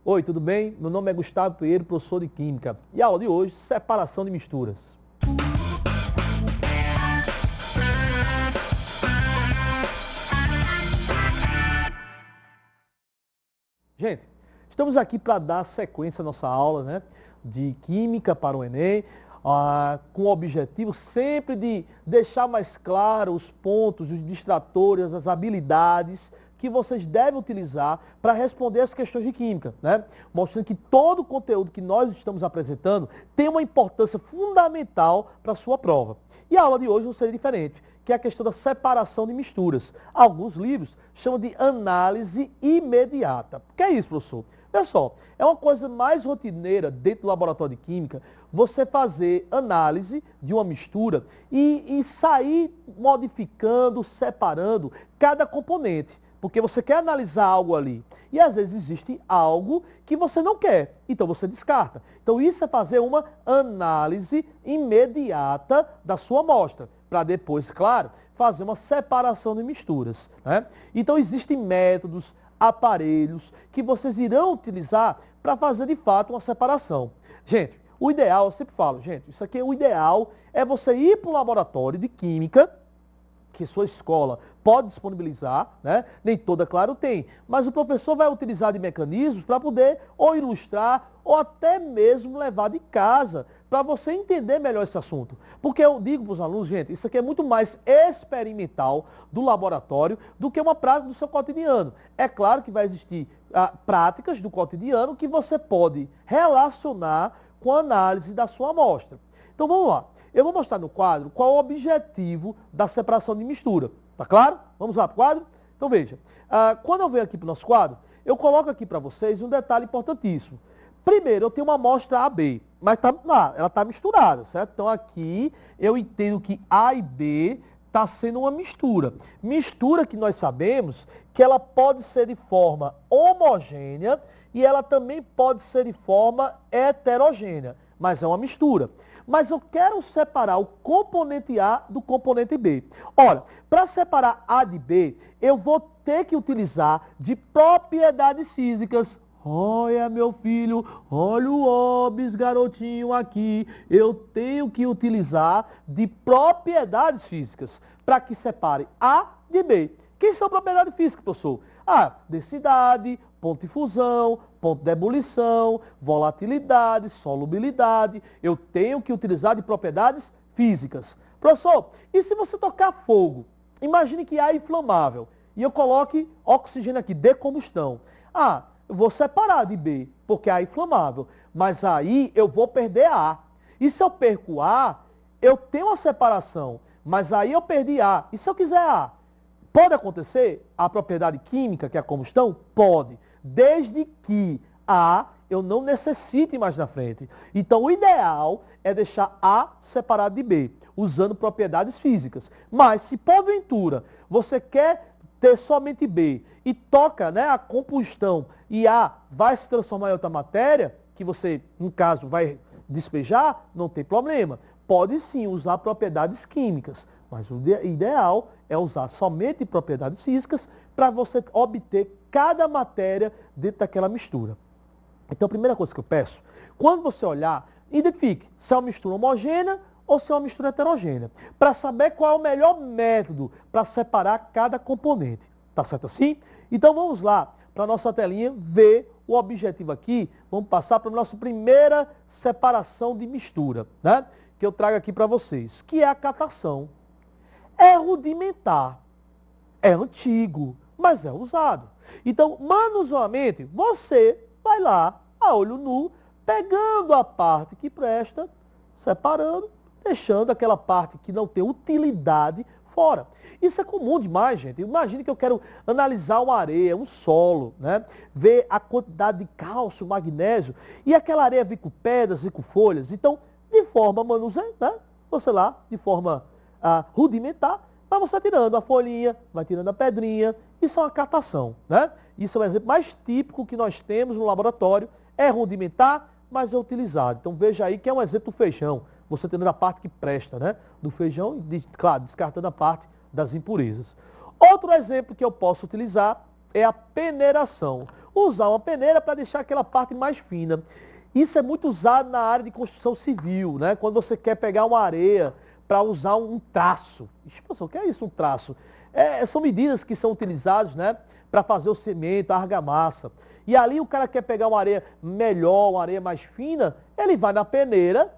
Oi, tudo bem? Meu nome é Gustavo Pinheiro, professor de Química. E a aula de hoje, separação de misturas. Gente, estamos aqui para dar sequência à nossa aula, né, de Química para o Enem, com o objetivo sempre de deixar mais claro os pontos, os distratores, as habilidades que vocês devem utilizar para responder as questões de Química, né? Mostrando que todo o conteúdo que nós estamos apresentando tem uma importância fundamental para a sua prova. E a aula de hoje não seria diferente, que é a questão da separação de misturas. Alguns livros chamam de análise imediata. O que é isso, professor? Olha só, é uma coisa mais rotineira dentro do laboratório de Química você fazer análise de uma mistura e sair modificando, separando cada componente. Porque você quer analisar algo ali. E às vezes existe algo que você não quer. Então você descarta. Então isso é fazer uma análise imediata da sua amostra. Para depois, claro, fazer uma separação de misturas, né? Então existem métodos, aparelhos que vocês irão utilizar para fazer de fato uma separação. Gente, o ideal, eu sempre falo, gente, isso aqui é o ideal, é você ir para um laboratório de Química, que sua escola pode disponibilizar, né? Nem toda, claro, tem, mas o professor vai utilizar de mecanismos para poder ou ilustrar ou até mesmo levar de casa para você entender melhor esse assunto. Porque eu digo para os alunos, gente, isso aqui é muito mais experimental do laboratório do que uma prática do seu cotidiano. É claro que vai existir práticas do cotidiano que você pode relacionar com a análise da sua amostra. Então vamos lá. Eu vou mostrar no quadro qual é o objetivo da separação de mistura. Tá claro? Vamos lá para o quadro? Então veja, quando eu venho aqui para o nosso quadro, eu coloco aqui para vocês um detalhe importantíssimo. Primeiro, eu tenho uma amostra AB, mas ela está misturada, certo? Então aqui eu entendo que A e B está sendo uma mistura. Mistura que nós sabemos que ela pode ser de forma homogênea e ela também pode ser de forma heterogênea, mas é uma mistura. Mas eu quero separar o componente A do componente B. Olha, para separar A de B, eu vou ter que utilizar de propriedades físicas. Olha, meu filho, olha o OBS, garotinho, aqui. Eu tenho que utilizar de propriedades físicas para que separe A de B. Que são propriedades físicas, professor? Densidade, ponto de fusão, ponto de ebulição, volatilidade, solubilidade. Eu tenho que utilizar de propriedades físicas. Professor, e se você tocar fogo? Imagine que A é inflamável e eu coloque oxigênio aqui, de combustão. Eu vou separar de B, porque A é inflamável, mas aí eu vou perder A. E se eu perco A, eu tenho uma separação, mas aí eu perdi A. E se eu quiser A? Pode acontecer a propriedade química, que é a combustão? Pode, desde que A eu não necessite mais na frente. Então o ideal é deixar A separado de B, usando propriedades físicas. Mas se porventura você quer ter somente B e toca, né, a combustão e A vai se transformar em outra matéria, que você, no caso, vai despejar, não tem problema. Pode sim usar propriedades químicas, mas o ideal é usar somente propriedades físicas para você obter cada matéria dentro daquela mistura. Então a primeira coisa que eu peço, quando você olhar, identifique se é uma mistura homogênea ou se é uma mistura heterogênea, para saber qual é o melhor método para separar cada componente. Tá certo assim? Então vamos lá para a nossa telinha ver o objetivo aqui. Vamos passar para a nossa primeira separação de mistura, né? Que eu trago aqui para vocês, que é a catação. É rudimentar, é antigo, mas é usado. Então, manualmente, você vai lá, a olho nu, pegando a parte que presta, separando, deixando aquela parte que não tem utilidade fora. Isso é comum demais, gente. Imagine que eu quero analisar uma areia, um solo, né? Ver a quantidade de cálcio, magnésio, e aquela areia vem com pedras e com folhas. Então, de forma manuseada, né? Você lá, de forma rudimentar, vai você tirando a folhinha, vai tirando a pedrinha. Isso é uma catação, né? Isso é o exemplo mais típico que nós temos no laboratório. É rudimentar, mas é utilizado. Então veja aí que é um exemplo do feijão. Você tendo a parte que presta, né? Do feijão e, claro, descartando a parte das impurezas. Outro exemplo que eu posso utilizar é a peneiração. usar uma peneira para deixar aquela parte mais fina. Isso é muito usado na área de construção civil, né? Quando você quer pegar uma areia para usar um traço. O que é isso, um traço? São medidas que são utilizadas, né, para fazer o cimento, a argamassa. E ali o cara quer pegar uma areia melhor, uma areia mais fina, ele vai na peneira,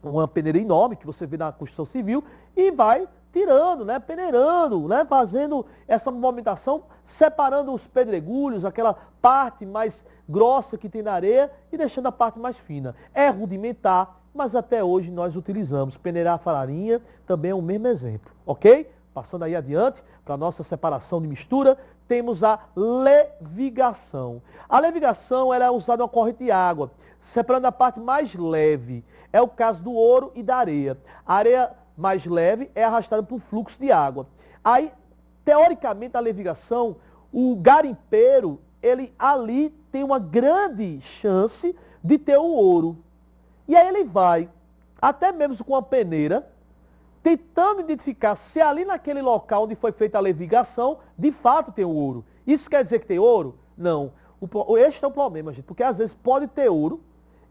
uma peneira enorme que você vê na construção civil, e vai tirando, né, peneirando, né, fazendo essa movimentação, separando os pedregulhos, aquela parte mais grossa que tem na areia e deixando a parte mais fina. É rudimentar, mas até hoje nós utilizamos. Peneirar a farinha também é o mesmo exemplo, ok? Passando aí adiante, para a nossa separação de mistura, temos a levigação. A levigação ela é usada uma corrente de água, separando a parte mais leve. É o caso do ouro e da areia. A areia mais leve é arrastada por fluxo de água. Aí, teoricamente, a levigação, o garimpeiro, ele ali tem uma grande chance de ter o ouro. E aí ele vai, até mesmo com a peneira, tentando identificar se ali naquele local onde foi feita a levigação, de fato tem o ouro. Isso quer dizer que tem ouro? Não. Este é o problema, gente, porque às vezes pode ter ouro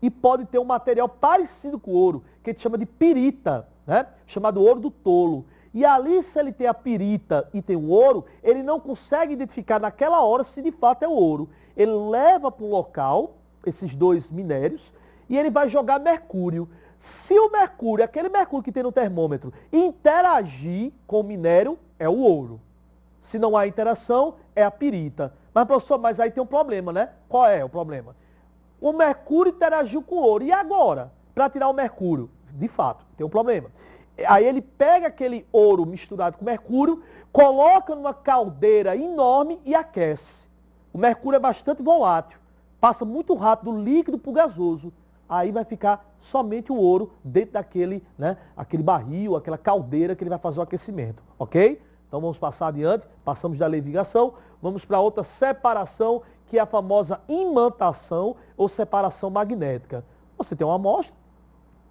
e pode ter um material parecido com o ouro, que a gente chama de pirita, né? Chamado ouro do tolo. E ali, se ele tem a pirita e tem o ouro, ele não consegue identificar naquela hora se de fato é o ouro. Ele leva para o local, esses dois minérios, e ele vai jogar mercúrio. Se o mercúrio, aquele mercúrio que tem no termômetro, interagir com o minério, é o ouro. Se não há interação, é a pirita. Mas, professor, mas aí tem um problema, né? Qual é o problema? O mercúrio interagiu com o ouro. E agora? Para tirar o mercúrio? De fato, tem um problema. Aí ele pega aquele ouro misturado com mercúrio, coloca numa caldeira enorme e aquece. O mercúrio é bastante volátil. Passa muito rápido do líquido para o gasoso. Aí vai ficar somente o ouro dentro daquele, né, aquele barril, aquela caldeira que ele vai fazer o aquecimento, ok? Então vamos passar adiante, passamos da levigação, vamos para outra separação, que é a famosa imantação ou separação magnética. Você tem uma amostra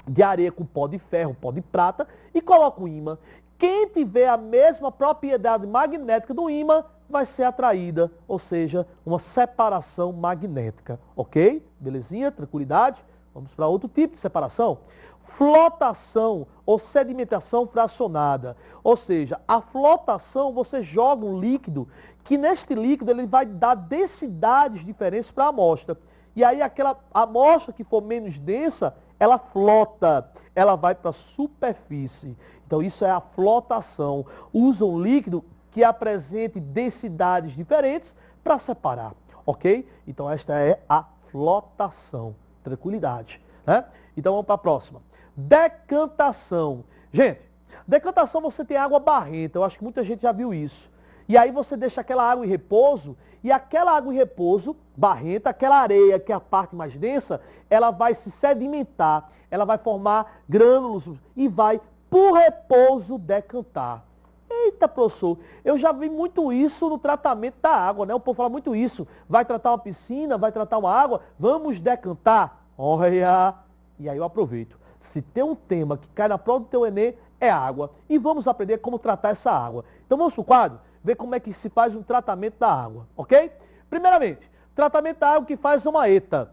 de areia com pó de ferro, pó de prata e coloca o ímã. Quem tiver a mesma propriedade magnética do ímã vai ser atraída, ou seja, uma separação magnética, ok? Belezinha? Tranquilidade? Vamos para outro tipo de separação. Flotação ou sedimentação fracionada. Ou seja, a flotação você joga um líquido que neste líquido ele vai dar densidades diferentes para a amostra. E aí aquela amostra que for menos densa, ela flota, ela vai para a superfície. Então isso é a flotação. Usa um líquido que apresente densidades diferentes para separar, ok? Então esta é a flotação. Tranquilidade, né? Então vamos para a próxima. Decantação. Gente, decantação você tem água barrenta, eu acho que muita gente já viu isso. E aí você deixa aquela água em repouso, e aquela água em repouso, barrenta, aquela areia, que é a parte mais densa, ela vai se sedimentar, ela vai formar grânulos e vai, por repouso, decantar. Eita, professor, eu já vi muito isso no tratamento da água, né? O povo fala muito isso. Vai tratar uma piscina, vai tratar uma água, vamos decantar. Olha, e aí eu aproveito. Se tem um tema que cai na prova do teu Enem, é água. E vamos aprender como tratar essa água. Então vamos para o quadro, ver como é que se faz um tratamento da água, ok? Primeiramente, tratamento da água que faz uma ETA.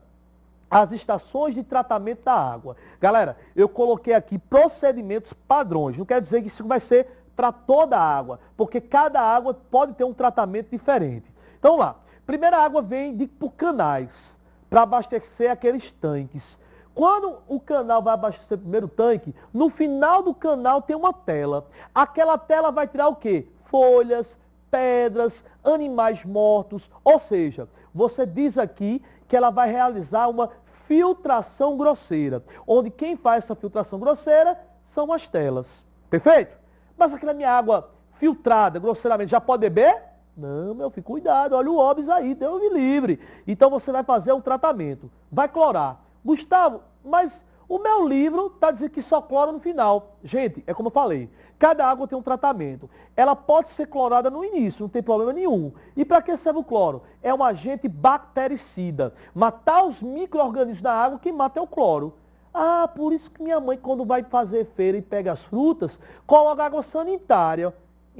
As estações de tratamento da água. Galera, eu coloquei aqui procedimentos padrões. Não quer dizer que isso vai ser para toda a água, porque cada água pode ter um tratamento diferente. Então lá, primeira água vem por canais, para abastecer aqueles tanques. Quando o canal vai abastecer o primeiro tanque, no final do canal tem uma tela. Aquela tela vai tirar o quê? Folhas, pedras, animais mortos, ou seja, você diz aqui que ela vai realizar uma filtração grosseira, onde quem faz essa filtração grosseira são as telas. Perfeito? Mas aquela minha água filtrada, grosseiramente, já pode beber? Não, meu filho, cuidado, olha o óbvio aí, Deus me livre. Então você vai fazer um tratamento, vai clorar. Gustavo, mas o meu livro está dizendo que só clora no final. Gente, é como eu falei, cada água tem um tratamento. Ela pode ser clorada no início, não tem problema nenhum. E para que serve o cloro? É um agente bactericida. Matar os micro-organismos da água, quem mata é o cloro. Ah, por isso que minha mãe, quando vai fazer feira e pega as frutas, coloca água sanitária.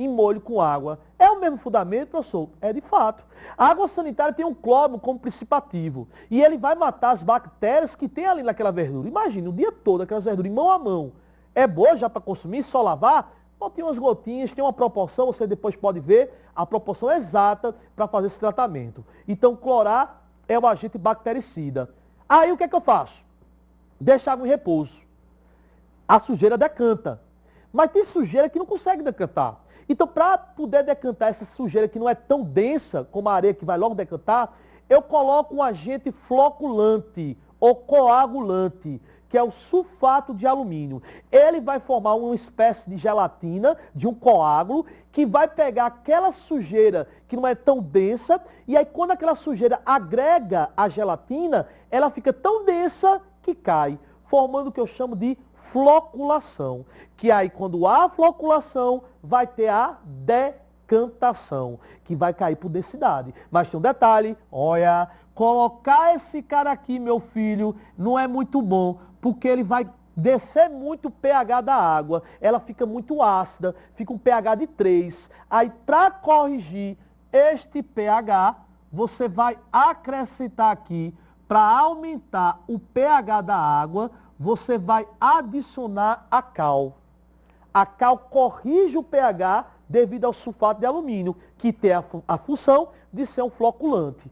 em molho com água. É o mesmo fundamento, professor? É de fato. A água sanitária tem um cloro como princípio ativo. E ele vai matar as bactérias que tem ali naquela verdura. Imagine, o dia todo, aquelas verduras em mão a mão. É boa já para consumir, só lavar? Bote umas gotinhas, tem uma proporção, você depois pode ver a proporção exata para fazer esse tratamento. Então, clorar é o agente bactericida. Aí, o que é que eu faço? Deixa a água em repouso. A sujeira decanta. Mas tem sujeira que não consegue decantar. Então, para poder decantar essa sujeira que não é tão densa como a areia que vai logo decantar, eu coloco um agente floculante ou coagulante, que é o sulfato de alumínio. Ele vai formar uma espécie de gelatina, de um coágulo, que vai pegar aquela sujeira que não é tão densa, e aí quando aquela sujeira agrega a gelatina, ela fica tão densa que cai, formando o que eu chamo de floculação. Que aí quando há floculação, vai ter a decantação, que vai cair por densidade. Mas tem um detalhe, olha, colocar esse cara aqui, meu filho, não é muito bom, porque ele vai descer muito o pH da água, ela fica muito ácida, fica um pH de 3. Aí, para corrigir este pH, você vai acrescentar aqui, para aumentar o pH da água, você vai adicionar a cal. A cal corrige o pH devido ao sulfato de alumínio, que tem a função de ser um floculante.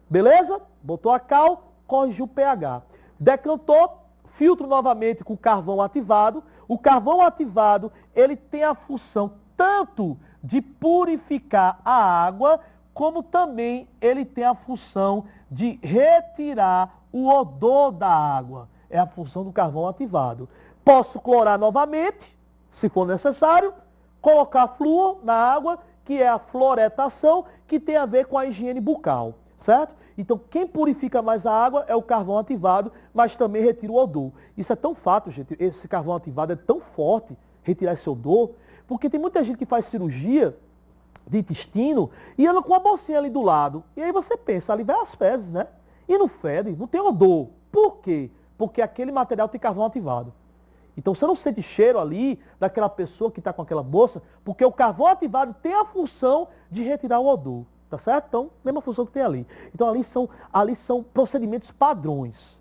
Beleza? Botou a cal, corrigiu o pH. Decantou, filtro novamente com carvão ativado. O carvão ativado, ele tem a função tanto de purificar a água, como também ele tem a função de retirar o odor da água. É a função do carvão ativado. Posso clorar novamente, se for necessário, colocar flúor na água, que é a fluoretação, que tem a ver com a higiene bucal, certo? Então, quem purifica mais a água é o carvão ativado, mas também retira o odor. Isso é tão fato, gente, esse carvão ativado é tão forte, retirar esse odor, porque tem muita gente que faz cirurgia de intestino e anda com uma bolsinha ali do lado. E aí você pensa, ali vai as fezes, né? E não fede, não tem odor. Por quê? Porque aquele material tem carvão ativado. Então você não sente cheiro ali daquela pessoa que está com aquela bolsa, porque o carvão ativado tem a função de retirar o odor. Tá certo? Então, mesma função que tem ali. Então, ali são procedimentos padrões.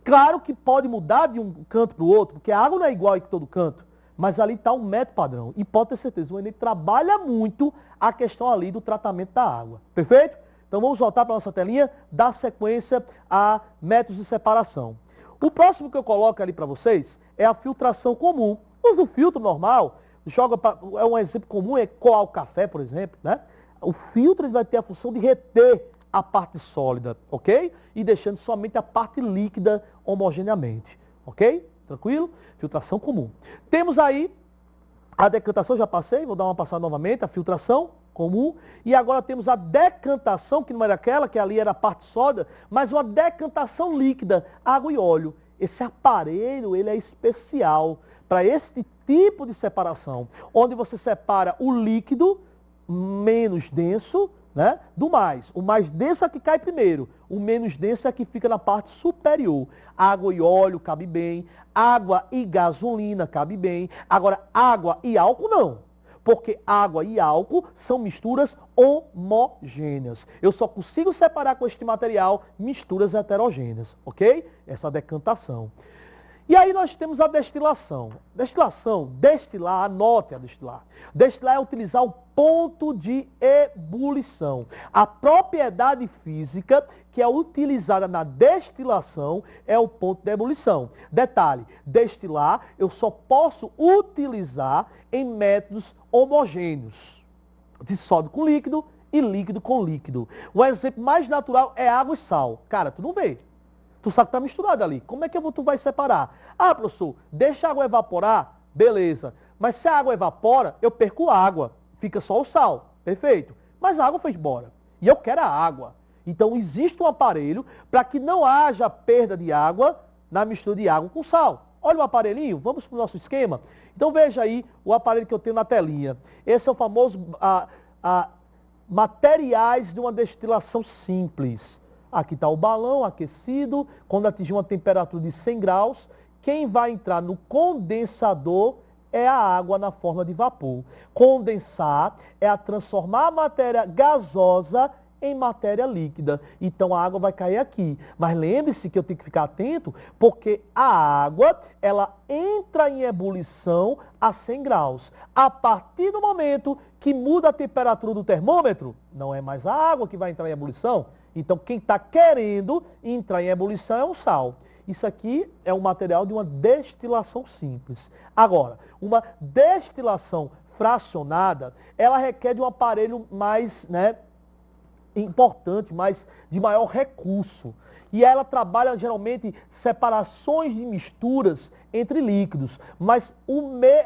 Claro que pode mudar de um canto para o outro, porque a água não é igual em todo canto, mas ali está um método padrão. E pode ter certeza, o Enem trabalha muito a questão ali do tratamento da água. Perfeito? Então, vamos voltar para a nossa telinha, dar sequência a métodos de separação. O próximo que eu coloco ali para vocês é a filtração comum. Usa o filtro normal, é um exemplo comum, é coar o café, por exemplo, né? O filtro ele vai ter a função de reter a parte sólida, ok? E deixando somente a parte líquida homogeneamente, ok? Tranquilo? Filtração comum. Temos aí a decantação, já passei, vou dar uma passada novamente, a filtração comum. E agora temos a decantação, que não era aquela, que ali era a parte sólida, mas uma decantação líquida, água e óleo. Esse aparelho, ele é especial para esse tipo de separação, onde você separa o líquido menos denso, né, do mais. O mais denso é que cai primeiro, o menos denso é que fica na parte superior. Água e óleo cabe bem, água e gasolina cabe bem. Agora, água e álcool não, porque água e álcool são misturas homogêneas. Eu só consigo separar com este material misturas heterogêneas, ok? Essa decantação. E aí nós temos a destilação. Destilar, anote a destilar. Destilar é utilizar o ponto de ebulição. A propriedade física que é utilizada na destilação é o ponto de ebulição. Detalhe, destilar eu só posso utilizar em métodos homogêneos, de sólido com líquido e líquido com líquido. O exemplo mais natural é água e sal. Cara, tu não vê. Tu sabe que está misturado ali. Como é que tu vai separar? Ah, professor, deixa a água evaporar? Beleza. Mas se a água evapora, eu perco a água. Fica só o sal. Perfeito. Mas a água foi embora. E eu quero a água. Então, existe um aparelho para que não haja perda de água na mistura de água com sal. Olha o aparelhinho. Vamos para o nosso esquema? Então, veja aí o aparelho que eu tenho na telinha. Esse é o famoso materiais de uma destilação simples. Aqui está o balão aquecido, quando atingir uma temperatura de 100 graus, quem vai entrar no condensador é a água na forma de vapor. Condensar é a transformar a matéria gasosa em matéria líquida. Então a água vai cair aqui. Mas lembre-se que eu tenho que ficar atento, porque a água, ela entra em ebulição a 100 graus. A partir do momento que muda a temperatura do termômetro, não é mais a água que vai entrar em ebulição. Então quem está querendo entrar em ebulição é o sal. Isso aqui é um material de uma destilação simples. Agora, uma destilação fracionada, ela requer de um aparelho mais, importante, mas de maior recurso. E ela trabalha geralmente separações de misturas entre líquidos, mas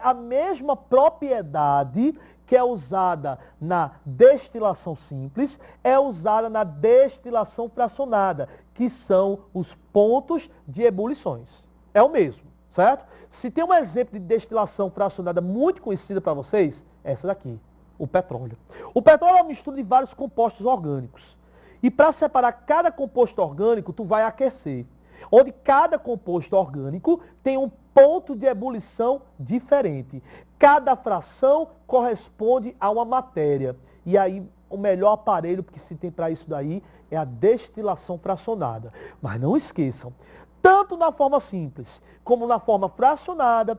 a mesma propriedade que é usada na destilação simples é usada na destilação fracionada, que são os pontos de ebulições. É o mesmo, certo? Se tem um exemplo de destilação fracionada muito conhecida para vocês, é essa daqui. O petróleo. O petróleo é uma mistura de vários compostos orgânicos. E para separar cada composto orgânico, tu vai aquecer. Onde cada composto orgânico tem um ponto de ebulição diferente. Cada fração corresponde a uma matéria. E aí, o melhor aparelho que se tem para isso daí é a destilação fracionada. Mas não esqueçam, tanto na forma simples como na forma fracionada,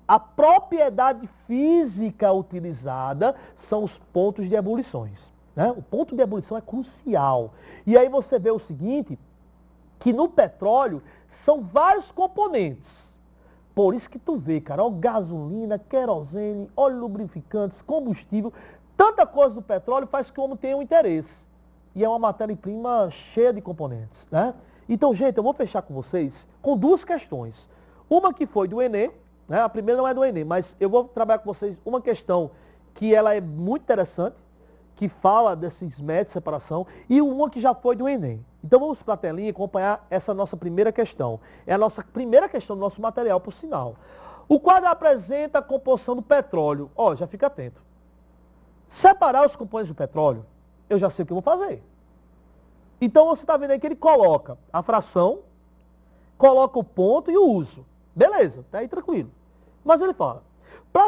a propriedade física utilizada são os pontos de ebulições. Né? O ponto de ebulição é crucial. E aí você vê o seguinte, que no petróleo são vários componentes. Por isso que tu vê, cara, ó, gasolina, querosene, óleo lubrificantes, combustível, tanta coisa do petróleo faz que o homem tenha um interesse. E é uma matéria-prima cheia de componentes, né? Então, gente, eu vou fechar com vocês com duas questões. Uma que foi do Enem, né? A primeira não é do Enem, mas eu vou trabalhar com vocês uma questão que ela é muito interessante, que fala desses métodos de separação, e uma que já foi do Enem. Então vamos para a telinha acompanhar essa nossa primeira questão. É a nossa primeira questão do nosso material, por sinal. O quadro apresenta a composição do petróleo. Ó, já fica atento. Separar os componentes do petróleo, eu já sei o que eu vou fazer. Então você está vendo aí que ele coloca a fração, coloca o ponto e o uso. Beleza, tá aí tranquilo. Mas ele fala, para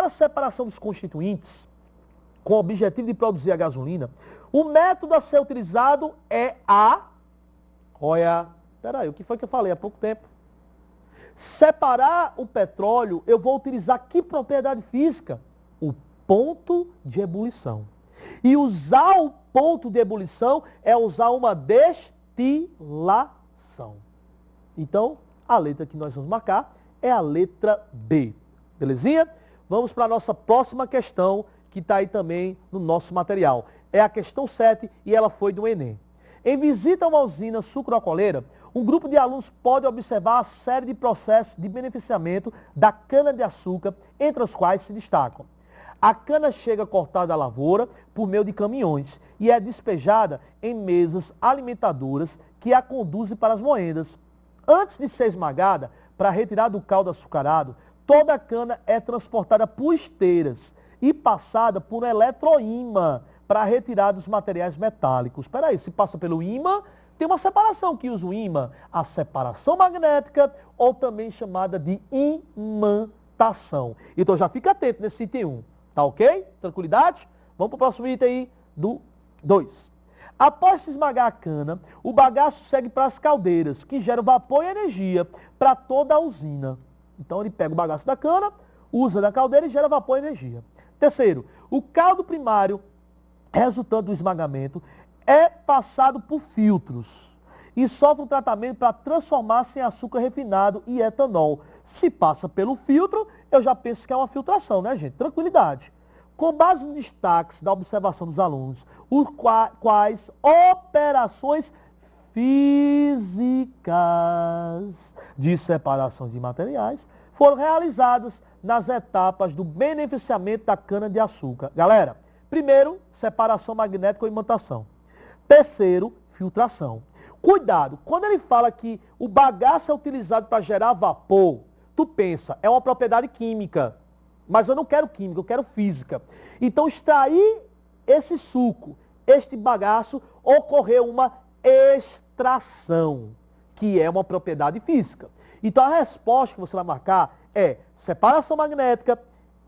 a separação dos constituintes, com o objetivo de produzir a gasolina, o método a ser utilizado é peraí, o que foi que eu falei há pouco tempo? Separar o petróleo, eu vou utilizar que propriedade física? O ponto de ebulição. E usar o ponto de ebulição é usar uma destilação. Então, a letra que nós vamos marcar é a letra B. Belezinha? Vamos para a nossa próxima questão, que está aí também no nosso material. É a questão 7 e ela foi do Enem. Em visita a uma usina sucroalcooleira, um grupo de alunos pode observar a série de processos de beneficiamento da cana-de-açúcar, entre os quais se destacam. A cana chega cortada da lavoura por meio de caminhões e é despejada em mesas alimentadoras que a conduzem para as moendas. Antes de ser esmagada, para retirar do caldo açucarado, toda a cana é transportada por esteiras e passada por um eletroímã para retirar dos materiais metálicos. Espera aí, se passa pelo ímã, tem uma separação que usa o ímã, a separação magnética, ou também chamada de imantação. Então já fica atento nesse item 1, tá ok? Tranquilidade? Vamos para o próximo item aí do 2. Após se esmagar a cana, o bagaço segue para as caldeiras, que geram vapor e energia para toda a usina. Então ele pega o bagaço da cana, usa da caldeira e gera vapor e energia. Terceiro, o caldo primário resultante do esmagamento é passado por filtros e sofre um tratamento para transformar-se em açúcar refinado e etanol. Se passa pelo filtro, eu já penso que é uma filtração, né, gente? Tranquilidade. Com base nos destaques da observação dos alunos, quais operações físicas de separação de materiais foram realizadas nas etapas do beneficiamento da cana-de-açúcar. Galera, primeiro, separação magnética ou imantação. Terceiro, filtração. Cuidado, quando ele fala que o bagaço é utilizado para gerar vapor, tu pensa, é uma propriedade química. Mas eu não quero química, eu quero física. Então, extrair esse suco, este bagaço, ocorreu uma extração, que é uma propriedade física. Então, a resposta que você vai marcar é separação magnética,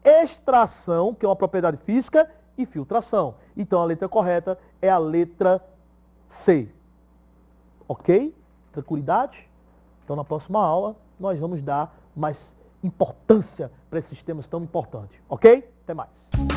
extração, que é uma propriedade física, e filtração. Então a letra correta é a letra C. Ok? Tranquilidade? Então na próxima aula nós vamos dar mais importância para esses temas tão importantes. Ok? Até mais.